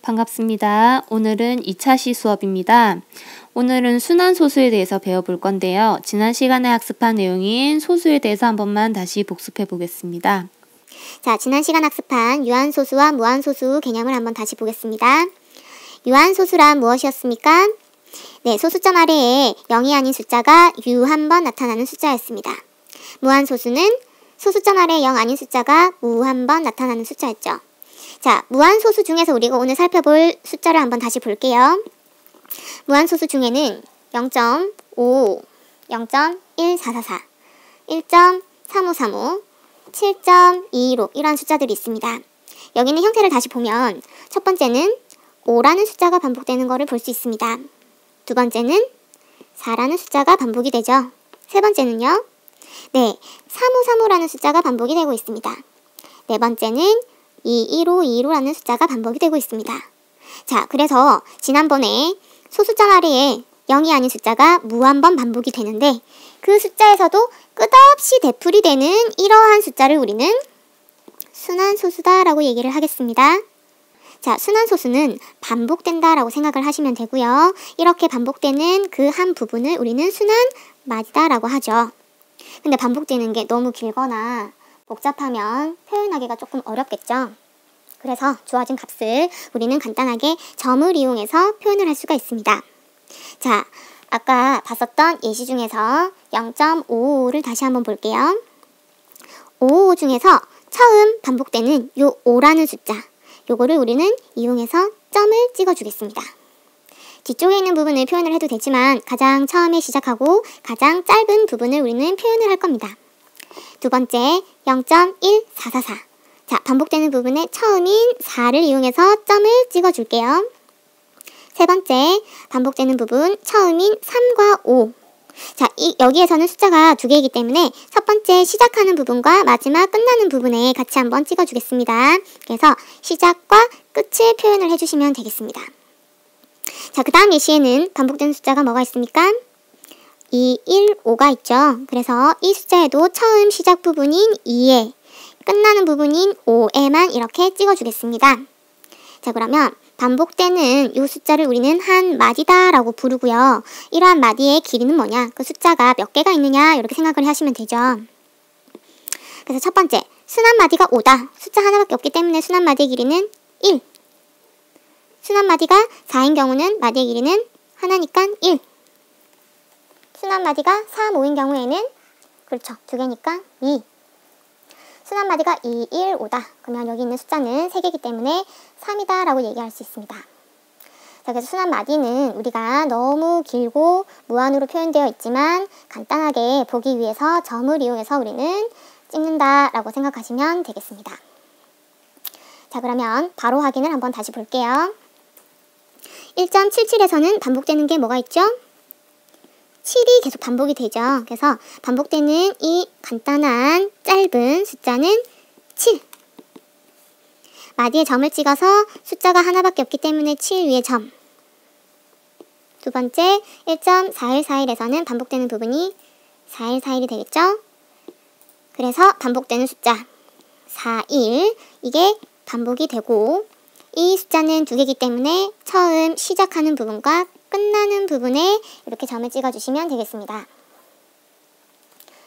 반갑습니다. 오늘은 2차시 수업입니다. 오늘은 순환소수에 대해서 배워볼 건데요. 지난 시간에 학습한 내용인 소수에 대해서 한 번만 다시 복습해 보겠습니다. 자, 지난 시간 학습한 유한소수와 무한소수 개념을 한번 다시 보겠습니다. 유한소수란 무엇이었습니까? 네, 소수점 아래에 0이 아닌 숫자가 유 한 번 나타나는 숫자였습니다. 무한소수는 소수점 아래에 0 아닌 숫자가 무 한 번 나타나는 숫자였죠. 자, 무한소수 중에서 우리가 오늘 살펴볼 숫자를 한번 다시 볼게요. 무한소수 중에는 0.55, 0.1444, 1.3535, 7.215 이런 숫자들이 있습니다. 여기 있는 형태를 다시 보면 첫 번째는 5라는 숫자가 반복되는 것을 볼 수 있습니다. 두 번째는 4라는 숫자가 반복이 되죠. 세 번째는요. 네, 3535라는 숫자가 반복이 되고 있습니다. 네 번째는 215라는 숫자가 반복이 되고 있습니다. 자, 그래서 지난번에 소수점 아래에 0이 아닌 숫자가 무 한 번 반복이 되는데 그 숫자에서도 끝없이 되풀이 되는 이러한 숫자를 우리는 순환소수다라고 얘기를 하겠습니다. 자, 순환소수는 반복된다라고 생각을 하시면 되고요. 이렇게 반복되는 그 한 부분을 우리는 순환마디다라고 하죠. 근데 반복되는 게 너무 길거나 복잡하면 표현하기가 조금 어렵겠죠. 그래서 주어진 값을 우리는 간단하게 점을 이용해서 표현을 할 수가 있습니다. 자, 아까 봤었던 예시 중에서 0.55를 다시 한번 볼게요. 55 중에서 처음 반복되는 요 5라는 숫자, 요거를 우리는 이용해서 점을 찍어주겠습니다. 뒤쪽에 있는 부분을 표현을 해도 되지만 가장 처음에 시작하고 가장 짧은 부분을 우리는 표현을 할 겁니다. 두 번째 0.1444. 자, 반복되는 부분의 처음인 4를 이용해서 점을 찍어줄게요. 세 번째 반복되는 부분 처음인 3과 5. 자, 여기에서는 숫자가 두 개이기 때문에 첫 번째 시작하는 부분과 마지막 끝나는 부분에 같이 한번 찍어주겠습니다. 그래서 시작과 끝을 표현을 해주시면 되겠습니다. 자, 그 다음 예시에는 반복되는 숫자가 뭐가 있습니까? 2, 1, 5가 있죠. 그래서 이 숫자에도 처음 시작 부분인 2에 끝나는 부분인 5에만 이렇게 찍어주겠습니다. 자, 그러면 반복되는 이 숫자를 우리는 한 마디다 라고 부르고요. 이러한 마디의 길이는 뭐냐? 그 숫자가 몇 개가 있느냐? 이렇게 생각을 하시면 되죠. 그래서 첫 번째, 순환마디가 5다. 숫자 하나밖에 없기 때문에 순환마디의 길이는 1. 순환마디가 4인 경우는 마디의 길이는 하나니까 1. 순환마디가 3, 5인 경우에는 그렇죠. 두 개니까 2. 순환마디가 2, 1, 5다. 그러면 여기 있는 숫자는 3개이기 때문에 3이다 라고 얘기할 수 있습니다. 자, 그래서 순환마디는 우리가 너무 길고 무한으로 표현되어 있지만 간단하게 보기 위해서 점을 이용해서 우리는 찍는다 라고 생각하시면 되겠습니다. 자, 그러면 바로 확인을 한번 다시 볼게요. 1.77에서는 반복되는 게 뭐가 있죠? 7이 계속 반복이 되죠. 그래서 반복되는 이 간단한 짧은 숫자는 7. 마디에 점을 찍어서 숫자가 하나밖에 없기 때문에 7 위에 점. 두 번째 1.4141에서는 반복되는 부분이 4141이 되겠죠. 그래서 반복되는 숫자 41 이게 반복이 되고 이 숫자는 두 개이기 때문에 처음 시작하는 부분과 끝나는 부분에 이렇게 점을 찍어주시면 되겠습니다.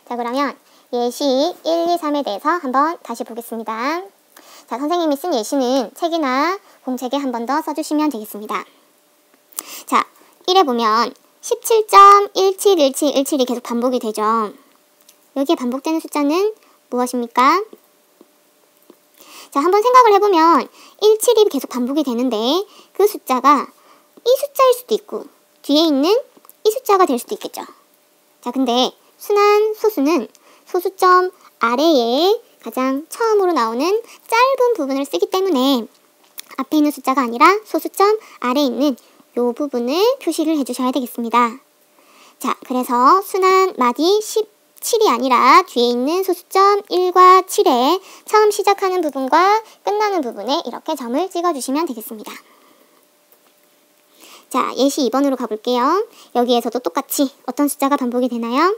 자, 그러면 예시 1, 2, 3에 대해서 한번 다시 보겠습니다. 자, 선생님이 쓴 예시는 책이나 공책에 한 번 더 써주시면 되겠습니다. 자, 1에 보면 17.171717이 계속 반복이 되죠. 여기에 반복되는 숫자는 무엇입니까? 자, 한번 생각을 해보면 17이 계속 반복이 되는데 그 숫자가 이 숫자일 수도 있고 뒤에 있는 이 숫자가 될 수도 있겠죠. 자, 근데 순환소수는 소수점 아래에 가장 처음으로 나오는 짧은 부분을 쓰기 때문에 앞에 있는 숫자가 아니라 소수점 아래에 있는 이 부분을 표시를 해주셔야 되겠습니다. 자, 그래서 순환마디 17이 아니라 뒤에 있는 소수점 1과 7에 처음 시작하는 부분과 끝나는 부분에 이렇게 점을 찍어주시면 되겠습니다. 자, 예시 2번으로 가볼게요. 여기에서도 똑같이 어떤 숫자가 반복이 되나요?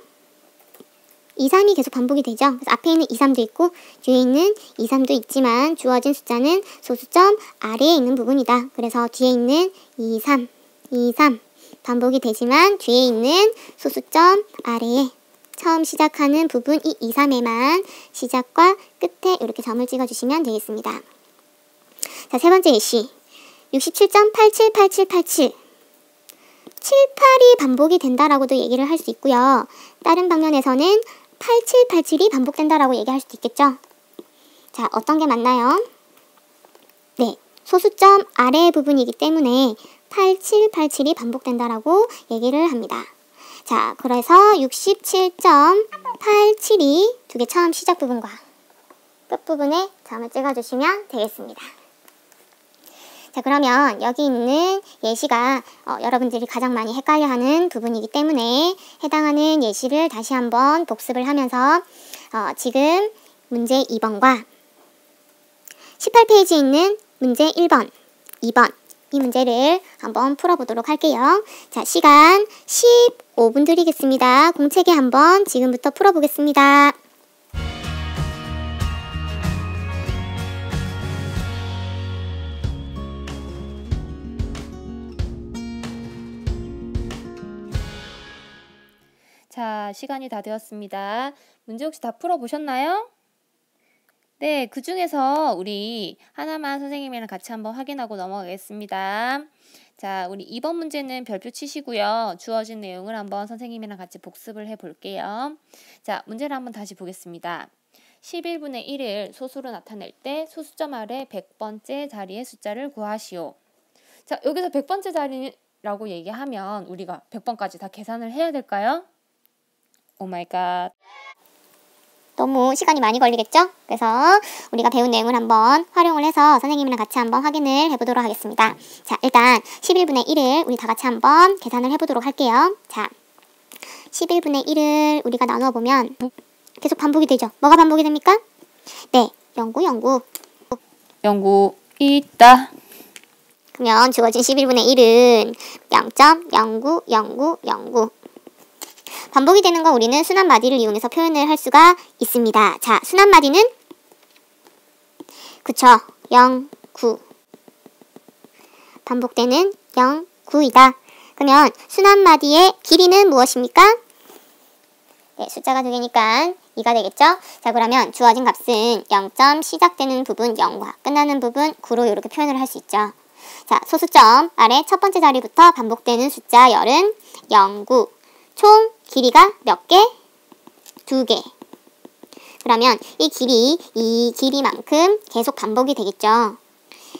2, 3이 계속 반복이 되죠. 그래서 앞에 있는 2, 3도 있고 뒤에 있는 2, 3도 있지만 주어진 숫자는 소수점 아래에 있는 부분이다. 그래서 뒤에 있는 2, 3, 2, 3 반복이 되지만 뒤에 있는 소수점 아래에 처음 시작하는 부분 이 2, 3에만 시작과 끝에 이렇게 점을 찍어주시면 되겠습니다. 자, 세 번째 예시 67.878787 7, 8이 반복이 된다라고도 얘기를 할 수 있고요. 다른 방면에서는 8787이 반복된다라고 얘기할 수도 있겠죠. 자, 어떤 게 맞나요? 네, 소수점 아래 부분이기 때문에 8787이 반복된다라고 얘기를 합니다. 자, 그래서 67.87이 두 개 처음 시작 부분과 끝 부분에 점을 찍어주시면 되겠습니다. 자, 그러면 여기 있는 예시가 여러분들이 가장 많이 헷갈려하는 부분이기 때문에 해당하는 예시를 다시 한번 복습을 하면서 지금 문제 2번과 18페이지에 있는 문제 1번, 2번 이 문제를 한번 풀어보도록 할게요. 자, 시간 15분 드리겠습니다. 공책에 한번 지금부터 풀어보겠습니다. 자, 시간이 다 되었습니다. 문제 혹시 다 풀어보셨나요? 네, 그 중에서 우리 하나만 선생님이랑 같이 한번 확인하고 넘어가겠습니다. 자, 우리 2번 문제는 별표 치시고요. 주어진 내용을 한번 선생님이랑 같이 복습을 해볼게요. 자, 문제를 한번 다시 보겠습니다. 11분의 1을 소수로 나타낼 때 소수점 아래 100번째 자리의 숫자를 구하시오. 자, 여기서 100번째 자리라고 얘기하면 우리가 100번까지 다 계산을 해야 될까요? 오 마이 갓. 너무 시간이 많이 걸리겠죠? 그래서 우리가 배운 내용을 한번 활용을 해서 선생님이랑 같이 한번 확인을 해보도록 하겠습니다. 자, 일단 11분의 1을 우리 다 같이 한번 계산을 해보도록 할게요. 자, 11분의 1을 우리가 나누어보면 계속 반복이 되죠? 뭐가 반복이 됩니까? 네, 09, 09. 09 있다. 그러면 주어진 11분의 1은 0.090909 반복이 되는 거 우리는 순환마디를 이용해서 표현을 할 수가 있습니다. 자, 순환마디는 그쵸, 0, 9 반복되는 0, 9이다. 그러면 순환마디의 길이는 무엇입니까? 네, 숫자가 두 개니까 2가 되겠죠? 자, 그러면 주어진 값은 0점 시작되는 부분 0과 끝나는 부분 9로 이렇게 표현을 할 수 있죠. 자, 소수점 아래 첫 번째 자리부터 반복되는 숫자 열은 0, 9 총 길이가 몇 개? 2개. 그러면 이 길이만큼 계속 반복이 되겠죠.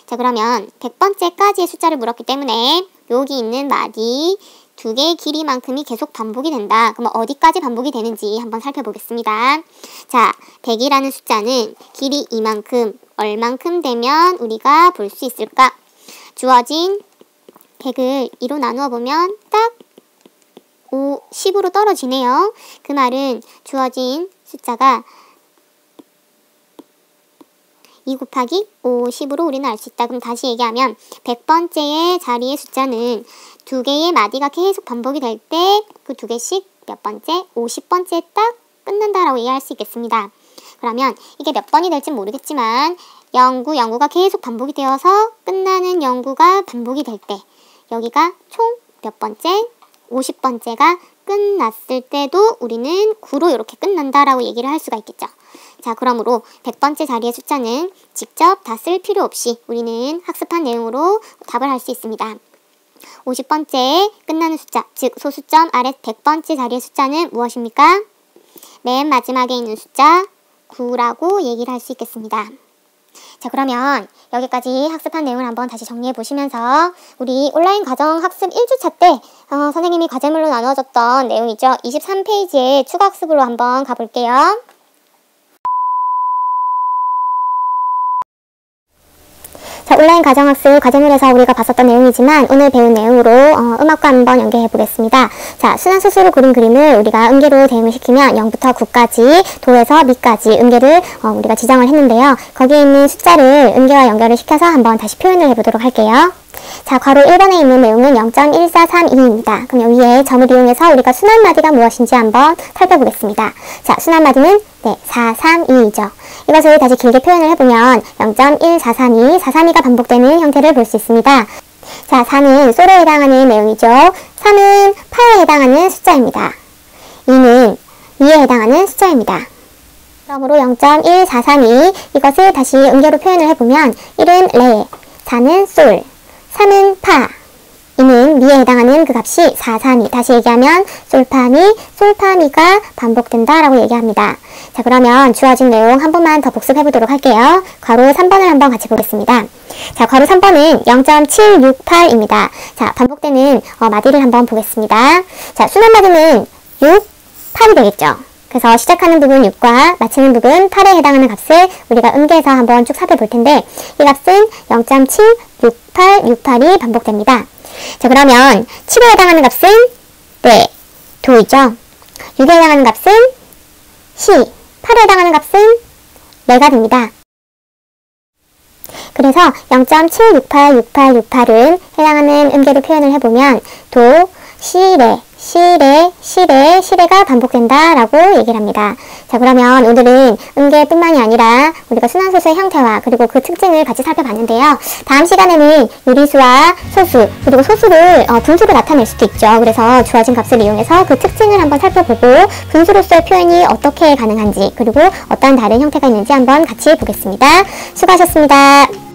자, 그러면 100번째까지의 숫자를 물었기 때문에 여기 있는 마디 2개의 길이만큼이 계속 반복이 된다. 그러면 어디까지 반복이 되는지 한번 살펴보겠습니다. 자, 100이라는 숫자는 길이 이만큼, 얼만큼 되면 우리가 볼 수 있을까? 주어진 100을 2로 나누어 보면 딱 10으로 떨어지네요. 그 말은 주어진 숫자가 2 곱하기 50으로 우리는 알 수 있다. 그럼 다시 얘기하면 100번째의 자리의 숫자는 2개의 마디가 계속 반복이 될 때 그 2개씩 몇 번째? 50번째에 딱 끝난다라고 얘기할 수 있겠습니다. 그러면 이게 몇 번이 될지 모르겠지만 09, 09가 계속 반복이 되어서 끝나는 09가 반복이 될 때 여기가 총 몇 번째? 50번째가 끝났을 때도 우리는 9로 이렇게 끝난다라고 얘기를 할 수가 있겠죠. 자, 그러므로 100번째 자리의 숫자는 직접 다 쓸 필요 없이 우리는 학습한 내용으로 답을 할 수 있습니다. 50번째에 끝나는 숫자, 즉 소수점 아래 100번째 자리의 숫자는 무엇입니까? 맨 마지막에 있는 숫자 9라고 얘기를 할 수 있겠습니다. 자, 그러면 여기까지 학습한 내용을 한번 다시 정리해 보시면서 우리 온라인 과정 학습 1주차 때 선생님이 과제물로 나눠줬던 내용이죠. 23페이지에 추가 학습으로 한번 가볼게요. 자, 온라인 가정학습 과제물에서 우리가 봤었던 내용이지만 오늘 배운 내용으로 음악과 한번 연계해 보겠습니다. 자, 순환소수로 그린 그림을 우리가 음계로 대응을 시키면 0부터 9까지 도에서 미까지 음계를 우리가 지정을 했는데요. 거기에 있는 숫자를 음계와 연결을 시켜서 한번 다시 표현을 해보도록 할게요. 자, 괄호 1번에 있는 내용은 0.1432입니다. 그럼 여기에 점을 이용해서 우리가 순환마디가 무엇인지 한번 살펴보겠습니다. 자, 순환마디는 432이죠. 이것을 다시 길게 표현을 해보면 0.1432, 432가 반복되는 형태를 볼 수 있습니다. 자, 4는 솔에 해당하는 내용이죠. 3은 파에 해당하는 숫자입니다. 2는 미에 해당하는 숫자입니다. 그러므로 0.1432 이것을 다시 음계로 표현을 해보면 1은 레, 4는 솔, 3은 파, 2는 미에 해당하는 그 값이 432. 다시 얘기하면 솔파미, 솔파미가 반복된다 라고 얘기합니다. 자, 그러면 주어진 내용 한 번만 더 복습해 보도록 할게요. 괄호 3번을 한번 같이 보겠습니다. 자, 괄호 3번은 0.768입니다. 자, 반복되는 마디를 한번 보겠습니다. 자, 순환마디는 6, 8이 되겠죠. 그래서 시작하는 부분 6과 마치는 부분 8에 해당하는 값을 우리가 음계에서 한번 쭉 살펴볼 텐데 이 값은 0.76868이 반복됩니다. 자, 그러면 7에 해당하는 값은 도이죠. 6에 해당하는 값은 시, 8에 해당하는 값은 레가 됩니다. 그래서 0.7686868은 해당하는 음계로 표현을 해보면 도, 시, 레, 시레가 반복된다 라고 얘기를 합니다. 자, 그러면 오늘은 음계뿐만이 아니라 우리가 순환소수의 형태와 그리고 그 특징을 같이 살펴봤는데요. 다음 시간에는 유리수와 소수, 그리고 소수를 분수로 나타낼 수도 있죠. 그래서 주어진 값을 이용해서 그 특징을 한번 살펴보고 분수로서의 표현이 어떻게 가능한지 그리고 어떤 다른 형태가 있는지 한번 같이 보겠습니다. 수고하셨습니다.